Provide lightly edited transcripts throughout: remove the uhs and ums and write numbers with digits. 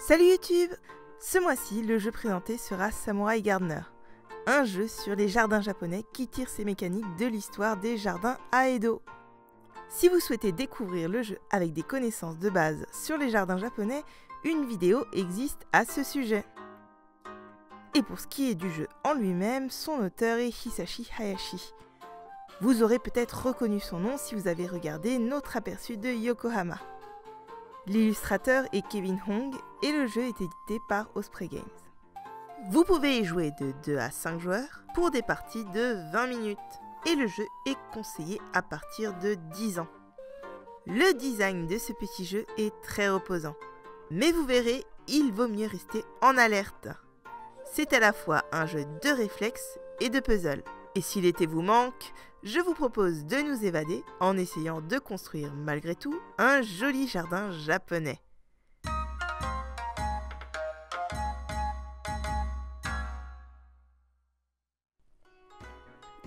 Salut YouTube! Ce mois-ci, le jeu présenté sera Samurai Gardener, un jeu sur les jardins japonais qui tire ses mécaniques de l'histoire des jardins à Edo. Si vous souhaitez découvrir le jeu avec des connaissances de base sur les jardins japonais, une vidéo existe à ce sujet. Et pour ce qui est du jeu en lui-même, son auteur est Hisashi Hayashi. Vous aurez peut-être reconnu son nom si vous avez regardé notre aperçu de Yokohama. L'illustrateur est Kevin Hong et le jeu est édité par Osprey Games. Vous pouvez y jouer de 2 à 5 joueurs pour des parties de 20 minutes et le jeu est conseillé à partir de 10 ans. Le design de ce petit jeu est très reposant, mais vous verrez, il vaut mieux rester en alerte. C'est à la fois un jeu de réflexe et de puzzle. Et si l'été vous manque, je vous propose de nous évader en essayant de construire malgré tout un joli jardin japonais.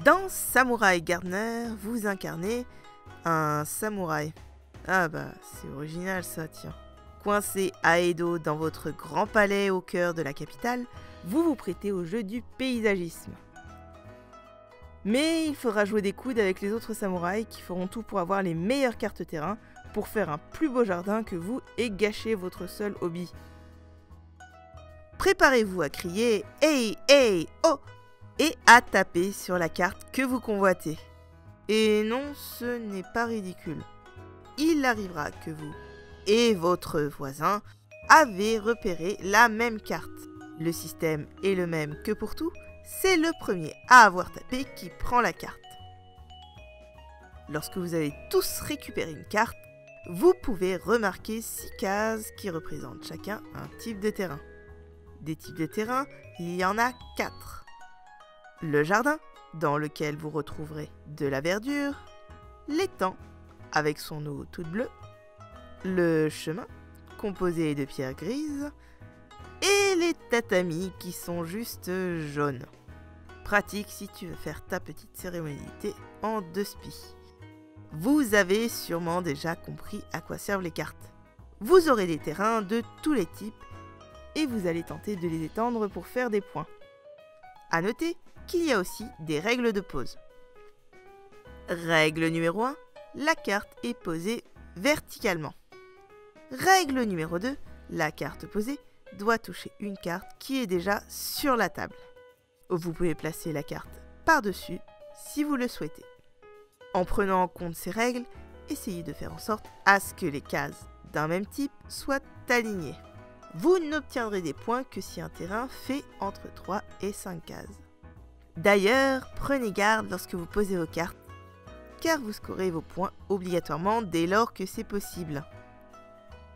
Dans Samurai Gardener, vous incarnez un samouraï. Ah bah, c'est original ça, tiens. Coincé à Edo dans votre grand palais au cœur de la capitale, vous vous prêtez au jeu du paysagisme. Mais il faudra jouer des coudes avec les autres samouraïs qui feront tout pour avoir les meilleures cartes terrain pour faire un plus beau jardin que vous et gâcher votre seul hobby. Préparez-vous à crier « Hey, hey, oh !» et à taper sur la carte que vous convoitez. Et non, ce n'est pas ridicule. Il arrivera que vous et votre voisin avez repéré la même carte. Le système est le même que pour tout. C'est le premier à avoir tapé qui prend la carte. Lorsque vous avez tous récupéré une carte, vous pouvez remarquer 6 cases qui représentent chacun un type de terrain. Des types de terrain, il y en a 4. Le jardin, dans lequel vous retrouverez de la verdure, l'étang, avec son eau toute bleue, le chemin, composé de pierres grises, et les tatamis qui sont juste jaunes. Pratique si tu veux faire ta petite cérémonie d'été en 2 spies. Vous avez sûrement déjà compris à quoi servent les cartes. Vous aurez des terrains de tous les types et vous allez tenter de les étendre pour faire des points. A noter qu'il y a aussi des règles de pose. Règle numéro 1, la carte est posée verticalement. Règle numéro 2, la carte posée doit toucher une carte qui est déjà sur la table. Vous pouvez placer la carte par-dessus si vous le souhaitez. En prenant en compte ces règles, essayez de faire en sorte à ce que les cases d'un même type soient alignées. Vous n'obtiendrez des points que si un terrain fait entre 3 et 5 cases. D'ailleurs, prenez garde lorsque vous posez vos cartes, car vous scorez vos points obligatoirement dès lors que c'est possible.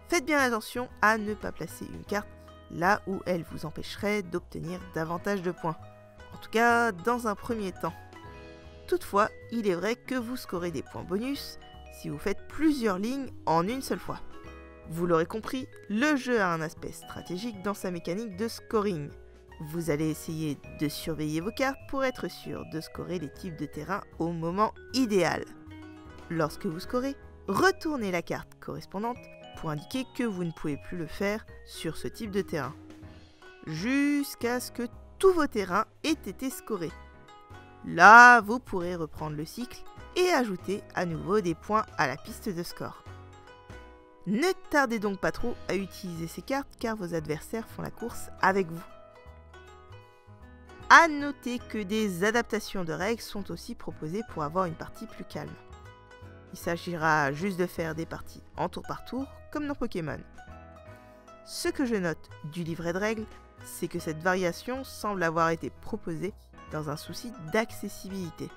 Faites bien attention à ne pas placer une carte là où elle vous empêcherait d'obtenir davantage de points. En tout cas, dans un premier temps. Toutefois, il est vrai que vous scorez des points bonus si vous faites plusieurs lignes en une seule fois. Vous l'aurez compris, le jeu a un aspect stratégique dans sa mécanique de scoring. Vous allez essayer de surveiller vos cartes pour être sûr de scorer les types de terrain au moment idéal. Lorsque vous scorez, retournez la carte correspondante pour indiquer que vous ne pouvez plus le faire sur ce type de terrain, jusqu'à ce que tous vos terrains aient été scorés. Là, vous pourrez reprendre le cycle et ajouter à nouveau des points à la piste de score. Ne tardez donc pas trop à utiliser ces cartes car vos adversaires font la course avec vous. À noter que des adaptations de règles sont aussi proposées pour avoir une partie plus calme. Il s'agira juste de faire des parties en tour par tour, comme dans Pokémon. Ce que je note du livret de règles, c'est que cette variation semble avoir été proposée dans un souci d'accessibilité.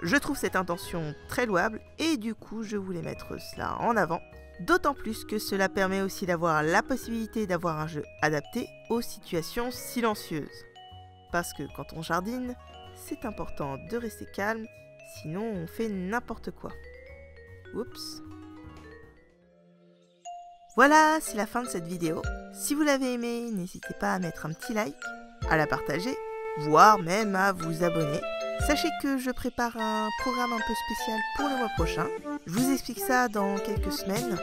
Je trouve cette intention très louable et du coup je voulais mettre cela en avant, d'autant plus que cela permet aussi d'avoir la possibilité d'avoir un jeu adapté aux situations silencieuses. Parce que quand on jardine, c'est important de rester calme, sinon on fait n'importe quoi. Oups. Voilà, c'est la fin de cette vidéo. Si vous l'avez aimée, n'hésitez pas à mettre un petit like, à la partager, voire même à vous abonner. Sachez que je prépare un programme un peu spécial pour le mois prochain. Je vous explique ça dans quelques semaines,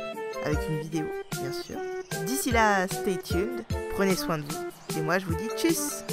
avec une vidéo, bien sûr. D'ici D'ici là, stay tuned, prenez soin de vous. Et moi je vous dis tchuss!